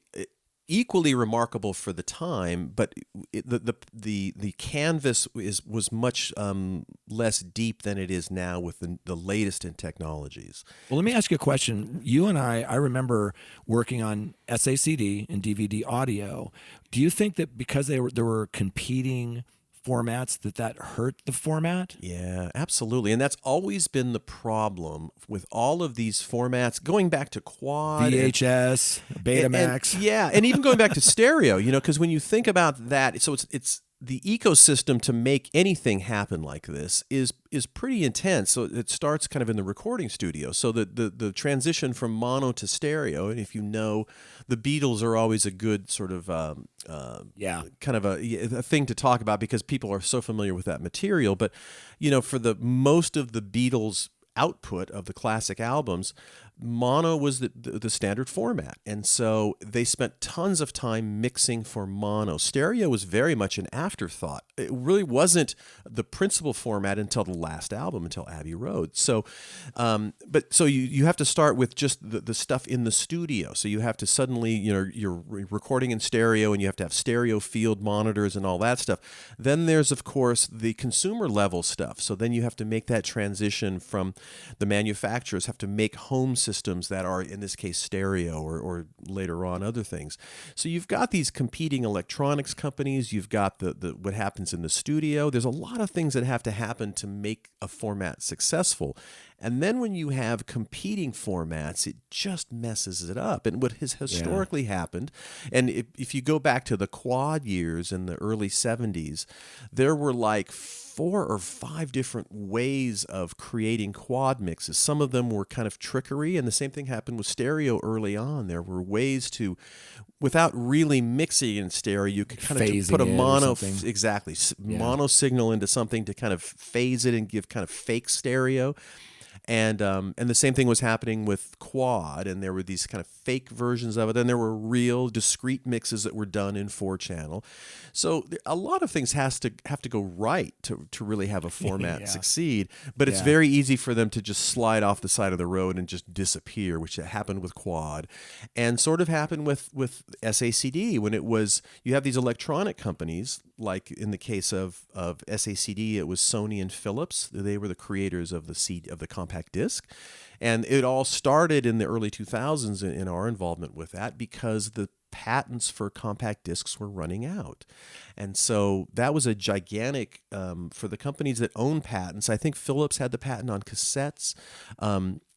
equally remarkable for the time, but the canvas was much less deep than it is now with the latest in technologies. Well, let me ask you a question. You and I remember working on SACD and DVD audio. Do you think that because there were competing formats that hurt the format? Yeah, absolutely. And that's always been the problem with all of these formats, going back to quad, VHS, Betamax. And even going back to stereo, you know, because when you think about that, so it's the ecosystem to make anything happen like this is pretty intense. So it starts kind of in the recording studio. So the transition from mono to stereo, and if you know, the Beatles are always a good sort of kind of a thing to talk about because people are so familiar with that material. But you know, for the most of the Beatles output of the classic albums, mono was the standard format, and so they spent tons of time mixing for mono. Stereo was very much an afterthought. It really wasn't the principal format until the last album, until Abbey Road. So, so you have to start with just the stuff in the studio. So you have to suddenly, you know, you're recording in stereo, and you have to have stereo field monitors and all that stuff. Then there's, of course, the consumer level stuff. So then you have to make that transition from the manufacturers have to make home systems that are, in this case, stereo or later on other things. So you've got these competing electronics companies. You've got the what happens in the studio. There's a lot of things that have to happen to make a format successful. And then when you have competing formats, it just messes it up. And what has historically happened, and if you go back to the quad years in the early 70s, there were like 4 or 5 different ways of creating quad mixes. Some of them were kind of trickery, and the same thing happened with stereo early on. There were ways to, without really mixing in stereo, you could kind of put a mono mono signal into something to kind of phase it and give kind of fake stereo. And the same thing was happening with quad, and there were these kind of fake versions of it, and there were real discrete mixes that were done in 4-channel. So a lot of things have to go right to really have a format succeed, but it's very easy for them to just slide off the side of the road and just disappear, which happened with quad, and sort of happened with SACD when it was, you have these electronic companies, like in the case of SACD, it was Sony and Philips. They were the creators of the compact disc, and it all started in the early 2000s in our involvement with that because the patents for compact discs were running out. And so that was a gigantic, for the companies that own patents. I think Philips had the patent on cassettes.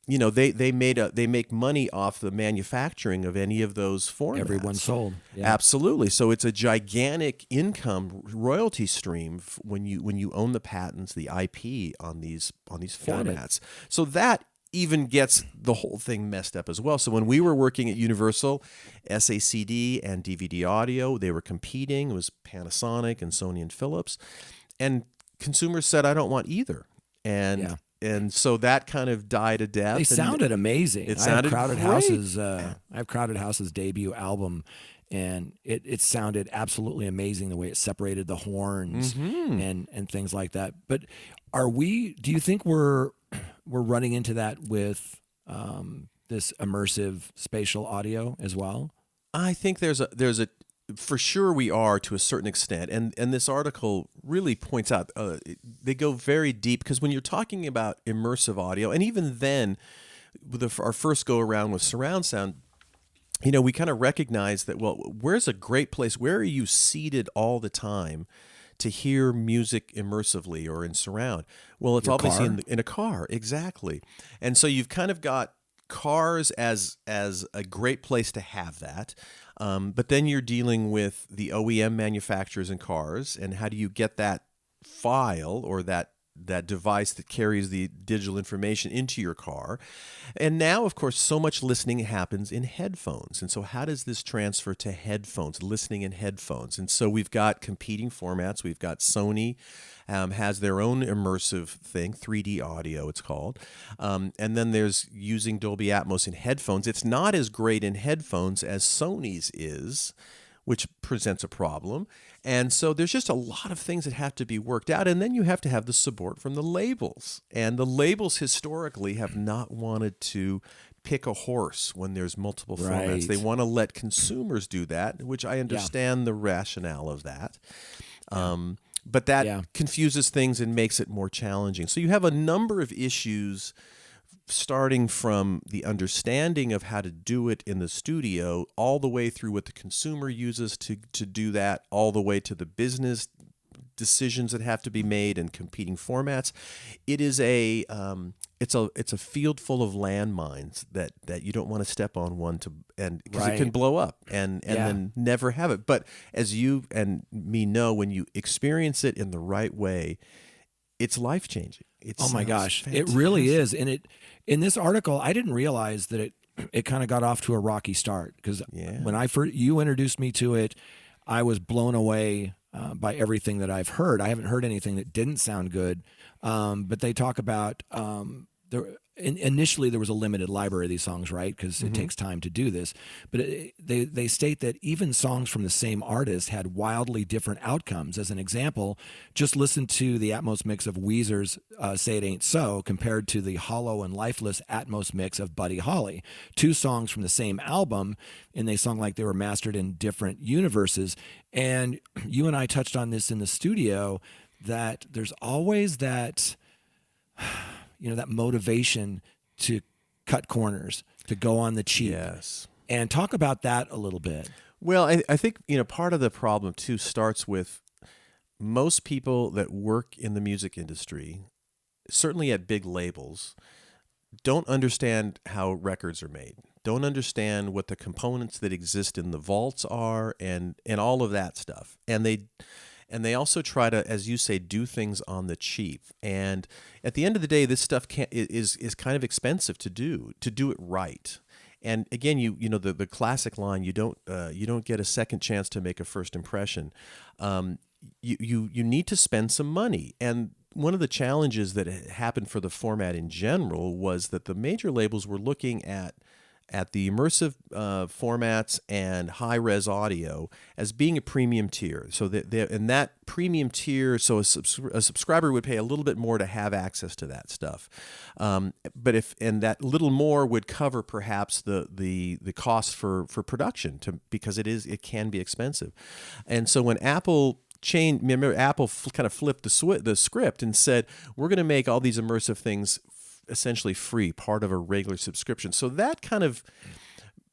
You know, they make money off the manufacturing of any of those formats. Everyone sold. Yeah. Absolutely. So it's a gigantic income royalty stream when you own the patents, the IP on these formats. So that even gets the whole thing messed up as well. So when we were working at Universal, SACD and DVD audio, they were competing. It was Panasonic and Sony and Philips, and consumers said, "I don't want either." And so that kind of died a death. They sounded amazing. It sounded I have Crowded great. House's debut album, and it sounded absolutely amazing the way it separated the horns and things like that. But do you think we're running into that with this immersive spatial audio as well? I think there's a for sure we are to a certain extent, and this article really points out they go very deep, because when you're talking about immersive audio, and even then with our first go around with surround sound, you know, we kind of recognize that, well, where's a great place? Where are you seated all the time to hear music immersively or in surround? Well, it's obviously in a car. Exactly. And so you've kind of got cars as a great place to have that. But then you're dealing with the OEM manufacturers and cars, and how do you get that file or that that device that carries the digital information into your car. And now, of course, so much listening happens in headphones. And so how does this transfer to headphones, listening in headphones? And so we've got competing formats. We've got Sony has their own immersive thing, 3D audio it's called. And then there's using Dolby Atmos in headphones. It's not as great in headphones as Sony's is, which presents a problem. And so there's just a lot of things that have to be worked out. And then you have to have the support from the labels. And the labels historically have not wanted to pick a horse when there's multiple formats. They want to let consumers do that, which I understand the rationale of that. But that confuses things and makes it more challenging. So you have a number of issues starting from the understanding of how to do it in the studio all the way through what the consumer uses to do that, all the way to the business decisions that have to be made and competing formats. It is it's a field full of landmines that you don't want to step on because it can blow up and then never have it. But as you and me know, when you experience it in the right way, it's life-changing. Oh my gosh, fantastic. It really is. And in this article, I didn't realize that it kind of got off to a rocky start, because when you introduced me to it, I was blown away by everything that I've heard. I haven't heard anything that didn't sound good, but they talk about initially there was a limited library of these songs, right? Because it takes time to do this. But they state that even songs from the same artist had wildly different outcomes. As an example, just listen to the Atmos mix of Weezer's Say It Ain't So compared to the hollow and lifeless Atmos mix of Buddy Holly. Two songs from the same album, and they sung like they were mastered in different universes. And you and I touched on this in the studio, that there's always that that motivation to cut corners, to go on the cheap. Yes. And talk about that a little bit. Well, I think, part of the problem too starts with most people that work in the music industry, certainly at big labels, don't understand how records are made, don't understand what the components that exist in the vaults are and all of that stuff. And they also try to, as you say, do things on the cheap. And at the end of the day, this stuff is kind of expensive to do it right. And again, the classic line, you don't get a second chance to make a first impression. You need to spend some money. And one of the challenges that happened for the format in general was that the major labels were looking at the immersive formats and high-res audio as being a premium tier. So in that premium tier, so a subscriber would pay a little bit more to have access to that stuff. But that little more would cover perhaps the cost for production because it can be expensive. And so when Apple kind of flipped the script and said, we're going to make all these immersive things essentially free, part of a regular subscription. So that kind of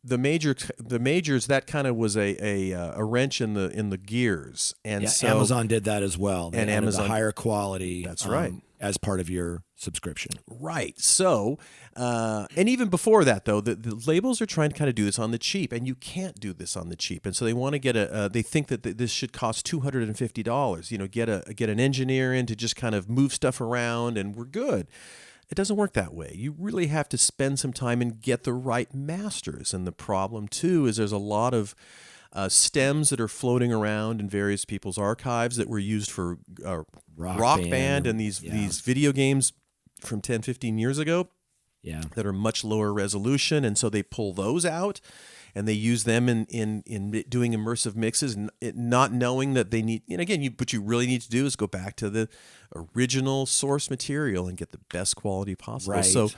the majors that kind of was a wrench in the gears. And so Amazon did that as well. They and added Amazon the higher quality. That's right. As part of your subscription. Right. So, and even before that, though, the labels are trying to kind of do this on the cheap, and you can't do this on the cheap. And so they want to get they think that this should cost $250. Get an engineer in to just kind of move stuff around, and we're good. It doesn't work that way. You really have to spend some time and get the right masters. And the problem, too, is there's a lot of stems that are floating around in various people's archives that were used for rock band and these video games from 10, 15 years ago that are much lower resolution. And so they pull those out and they use them in doing immersive mixes, not knowing that they need, and again, what you really need to do is go back to the original source material and get the best quality possible. Right. So,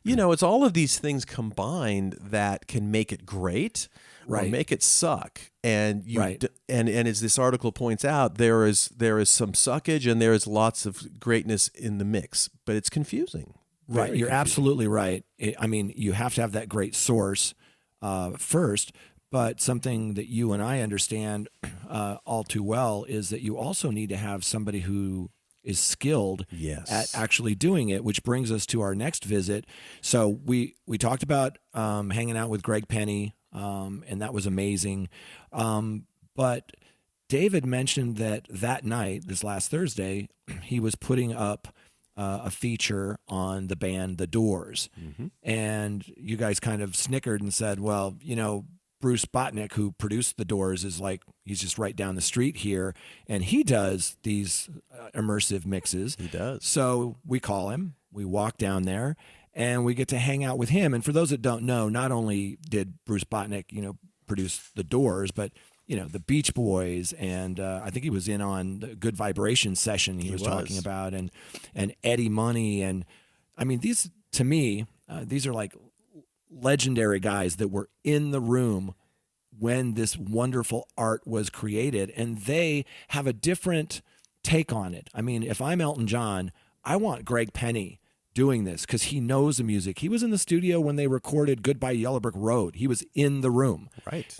it's all of these things combined that can make it great or make it suck. And and as this article points out, there is some suckage and there is lots of greatness in the mix, but it's confusing. Right. You're absolutely right. You have to have that great source first, but something that you and I understand all too well is that you also need to have somebody who is skilled at actually doing it, which brings us to our next visit. So we talked about hanging out with Greg Penny, and that was amazing. But David mentioned that night, this last Thursday, he was putting up a feature on the band The Doors. And you guys kind of snickered and said, well, Bruce Botnick, who produced The Doors, is like, he's just right down the street here, and he does these immersive mixes. He does. So we call him, we walk down there, and we get to hang out with him. And for those that don't know, not only did Bruce Botnick, produce The Doors, but the Beach Boys, and I think he was in on the Good Vibration session he was talking about, and Eddie Money, and I mean, these, to me, these are like legendary guys that were in the room when this wonderful art was created, and they have a different take on it. I mean, if I'm Elton John, I want Greg Penny doing this because he knows the music. He was in the studio when they recorded Goodbye Yellow Brick Road. He was in the room. Right.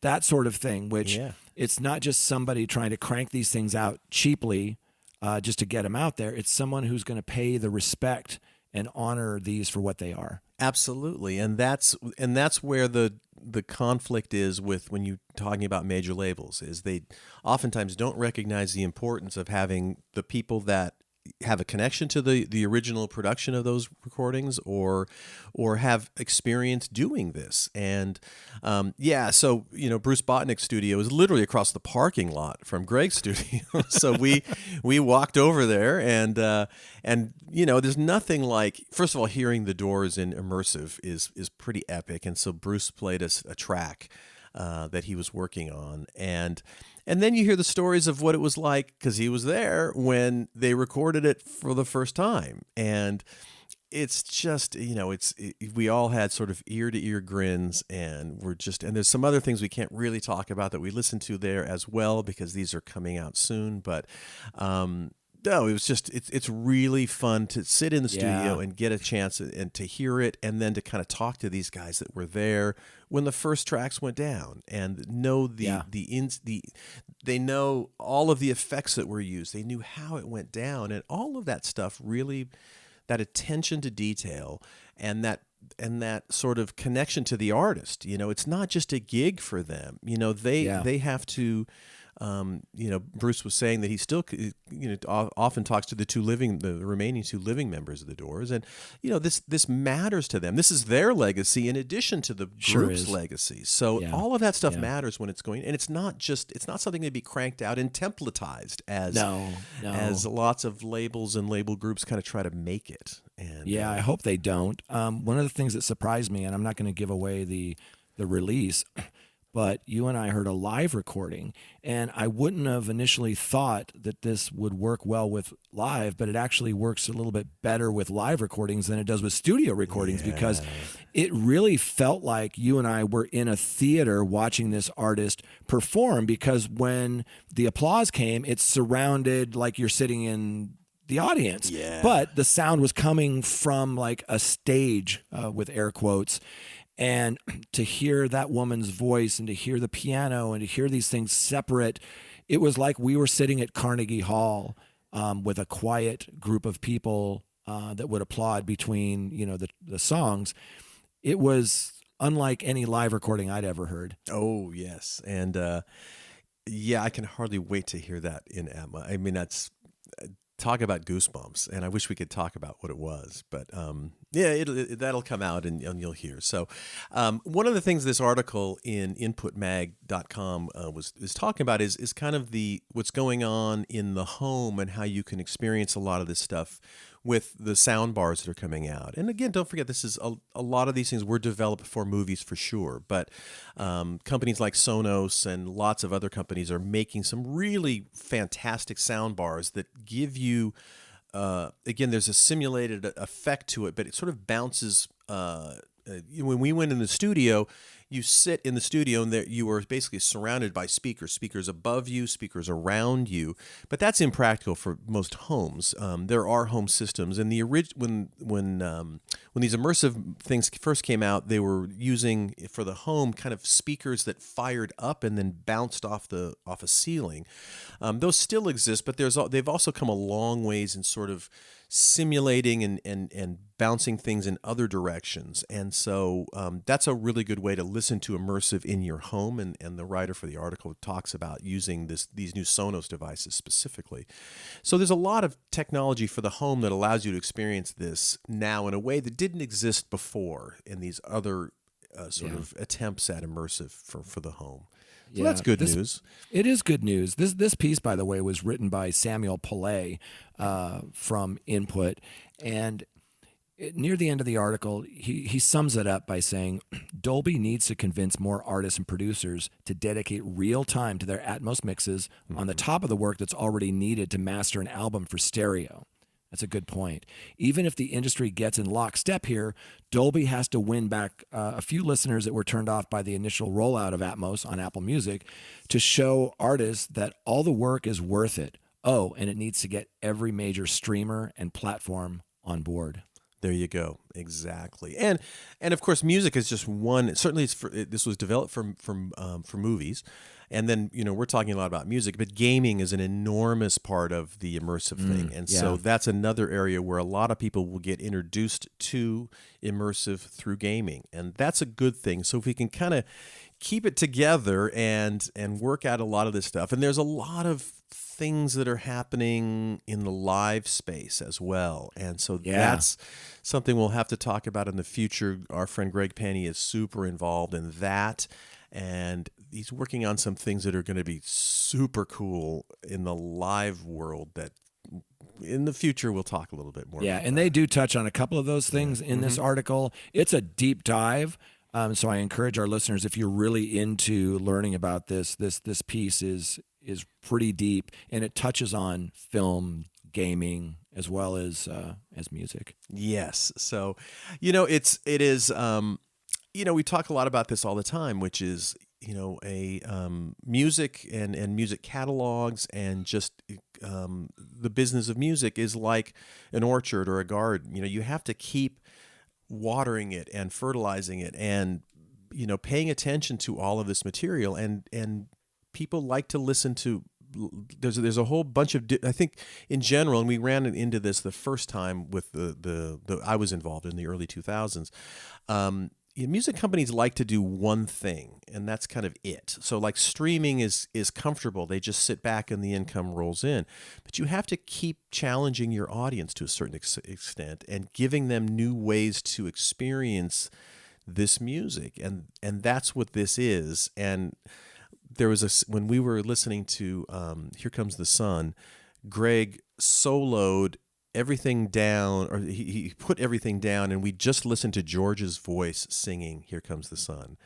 That sort of thing, which it's not just somebody trying to crank these things out cheaply just to get them out there. It's someone who's going to pay the respect and honor these for what they are. Absolutely, and that's where the conflict is with when you're talking about major labels, is they oftentimes don't recognize the importance of having the people that have a connection to the original production of those recordings or have experience doing this. And so Bruce Botnick's studio is literally across the parking lot from Greg's studio. So we walked over there, and there's nothing like, first of all, hearing The Doors in immersive is pretty epic. And so Bruce played us a track that he was working on, and then you hear the stories of what it was like, because he was there when they recorded it for the first time. And it's just, we all had sort of ear to ear grins, and and there's some other things we can't really talk about that we listened to there as well, because these are coming out soon. But, no, it was just, it's really fun to sit in the studio and get a chance and to hear it, and then to kind of talk to these guys that were there when the first tracks went down, and know they know all of the effects that were used. They knew how it went down, and all of that stuff, really, that attention to detail and that sort of connection to the artist. It's not just a gig for them. They have to. Bruce was saying that he still, often talks to the remaining two living members of the Doors, and this matters to them. This is their legacy in addition to the group's legacy. So all of that stuff matters when it's going, and it's not something to be cranked out and templatized as lots of labels and label groups kind of try to make it. And I hope they don't. One of the things that surprised me, and I'm not going to give away the release, but you and I heard a live recording, and I wouldn't have initially thought that this would work well with live, but it actually works a little bit better with live recordings than it does with studio recordings, because it really felt like you and I were in a theater watching this artist perform, because when the applause came, it surrounded like you're sitting in the audience, but the sound was coming from like a stage with air quotes. And to hear that woman's voice, and to hear the piano, and to hear these things separate, it was like we were sitting at Carnegie Hall with a quiet group of people that would applaud between the songs. It was unlike any live recording I'd ever heard. Oh yes, and I can hardly wait to hear that in Atmos. I mean, that's. Talk about goosebumps, and I wish we could talk about what it was, but that'll come out and you'll hear. So one of the things this article in inputmag.com is talking about is kind of what's going on in the home, and how you can experience a lot of this stuff with the sound bars that are coming out. And again, don't forget, this is a lot of these things were developed for movies for sure, but companies like Sonos and lots of other companies are making some really fantastic sound bars that give you, again, there's a simulated effect to it, but it sort of bounces. When we went in the studio, you sit in the studio, and there you are basically surrounded by speakers above you, speakers around you. But that's impractical for most homes. There are home systems, and when these immersive things first came out, they were using for the home kind of speakers that fired up and then bounced off a ceiling. Those still exist, but they've also come a long ways in sort of simulating and bouncing things in other directions. And so that's a really good way to listen listen to immersive in your home, and the writer for the article talks about using these new Sonos devices specifically. So there's a lot of technology for the home that allows you to experience this now in a way that didn't exist before in these other sort of attempts at immersive for the home. So that's good news. It is good news. This piece, by the way, was written by Samuel Pillay from Input, and near the end of the article, he sums it up by saying, Dolby needs to convince more artists and producers to dedicate real time to their Atmos mixes on the top of the work that's already needed to master an album for stereo. That's a good point. Even if the industry gets in lockstep here, Dolby has to win back a few listeners that were turned off by the initial rollout of Atmos on Apple Music to show artists that all the work is worth it. Oh, and it needs to get every major streamer and platform on board. There you go. Exactly. And of course, music is just one. Certainly, this was developed for movies, and then we're talking a lot about music, but gaming is an enormous part of the immersive thing, and so that's another area where a lot of people will get introduced to immersive through gaming, and that's a good thing. So if we can kind of keep it together and work out a lot of this stuff, and there's a lot of things that are happening in the live space as well, and so that's something we'll have to talk about in the future. Our friend Greg Penny is super involved in that, and he's working on some things that are going to be super cool in the live world that in the future we'll talk a little bit more about. And they do touch on a couple of those things in this article. It's a deep dive. So I encourage our listeners, if you're really into learning about this piece is pretty deep, and it touches on film, gaming, as well as music. Yes. So, it is. We talk a lot about this all the time, which is music and music catalogs, and just the business of music is like an orchard or a garden. You have to keep watering it and fertilizing it, and paying attention to all of this material, and people like to listen to. There's a whole bunch of I think in general, and we ran into this the first time with the I was involved in the early 2000s. Music companies like to do one thing, and that's kind of it. So like streaming is comfortable. They just sit back and the income rolls in. But you have to keep challenging your audience to a certain extent and giving them new ways to experience this music. And that's what this is. And there was when we were listening to Here Comes the Sun, Greg soloed everything down, or he put everything down, and we just listened to George's voice singing Here Comes the Sun.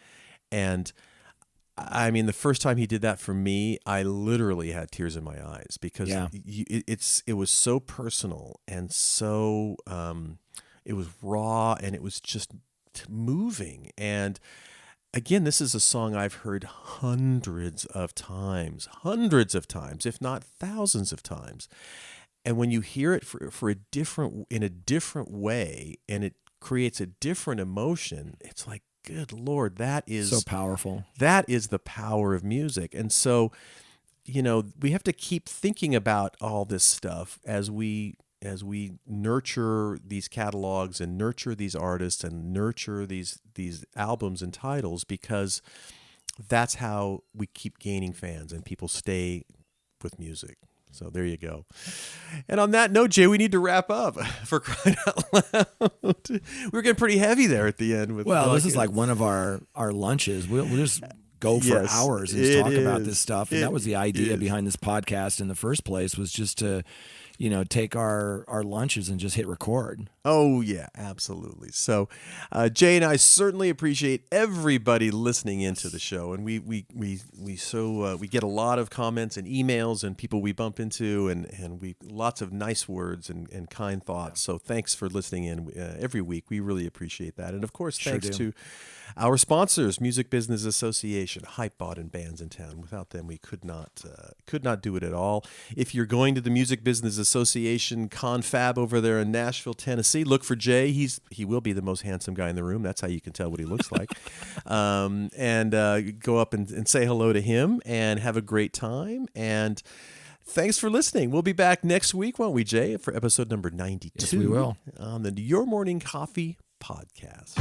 And I mean, the first time he did that for me, I literally had tears in my eyes, because it was so personal, and so it was raw, and it was just moving. And again, this is a song I've heard hundreds of times, if not thousands of times. And when you hear it in a different way, and it creates a different emotion, it's like, good Lord, that is so powerful. That is the power of music. And so, we have to keep thinking about all this stuff as we nurture these catalogs and nurture these artists and nurture these albums and titles, because that's how we keep gaining fans and people stay with music. So there you go. And on that note, Jay, we need to wrap up, for crying out loud. We're getting pretty heavy there at the end. This is like one of our lunches. We'll just go for hours and talk about this stuff. And that was the idea behind this podcast in the first place, was just to take our lunches and just hit record. Oh yeah, absolutely. So Jay and I certainly appreciate everybody listening into the show, and we get a lot of comments and emails and people we bump into, and we lots of nice words and kind thoughts. So thanks for listening in every week. We really appreciate that. And of course, thanks to our sponsors, Music Business Association, Hypebot, and Bands in Town. Without them, we could not do it at all. If you're going to the Music Business Association confab over there in Nashville, Tennessee, look for Jay. He will be the most handsome guy in the room. That's how you can tell what he looks like. And go up and say hello to him and have a great time. And thanks for listening. We'll be back next week, won't we, Jay, for episode number 92. Yes, we will. On the Your Morning Coffee podcast.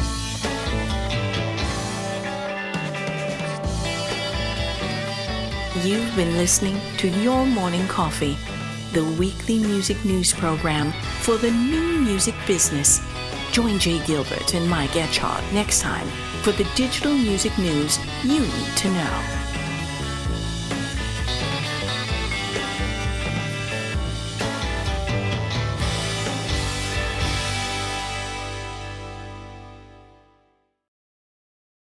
You've been listening to Your Morning Coffee, the weekly music news program for the new music business. Join Jay Gilbert and Mike Etchart next time for the digital music news you need to know.